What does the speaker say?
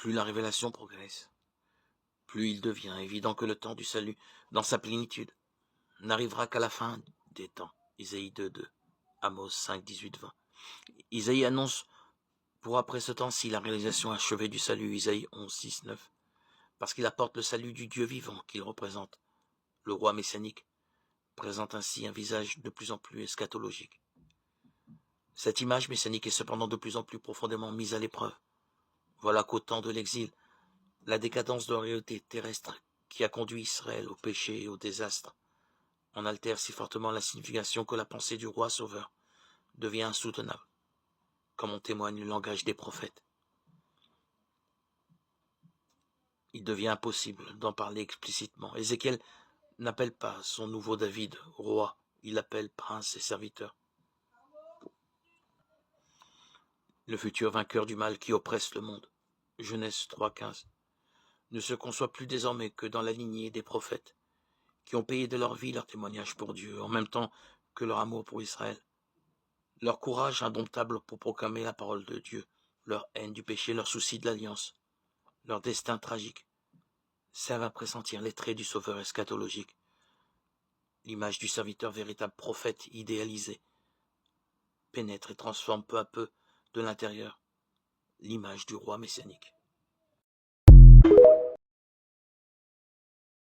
Plus la révélation progresse, plus il devient évident que le temps du salut, dans sa plénitude, n'arrivera qu'à la fin des temps. Isaïe 2.2, Amos 5.18-20. Isaïe annonce pour après ce temps-ci la réalisation achevée du salut, Isaïe 11.6-9, parce qu'il apporte le salut du Dieu vivant qu'il représente. Le roi messianique présente ainsi un visage de plus en plus eschatologique. Cette image messianique est cependant de plus en plus profondément mise à l'épreuve. Voilà qu'au temps de l'exil, la décadence de la réalité terrestre qui a conduit Israël au péché et au désastre en altère si fortement la signification que la pensée du roi sauveur devient insoutenable, comme en témoigne le langage des prophètes. Il devient impossible d'en parler explicitement. Ézéchiel n'appelle pas son nouveau David roi, il l'appelle prince et serviteur. Le futur vainqueur du mal qui oppresse le monde, Genèse 3.15, ne se conçoit plus désormais que dans la lignée des prophètes, qui ont payé de leur vie leur témoignage pour Dieu, en même temps que leur amour pour Israël, leur courage indomptable pour proclamer la parole de Dieu, leur haine du péché, leur souci de l'alliance, leur destin tragique, servent à pressentir les traits du sauveur eschatologique, l'image du serviteur véritable prophète idéalisé, pénètre et transforme peu à peu de l'intérieur l'image du roi messianique.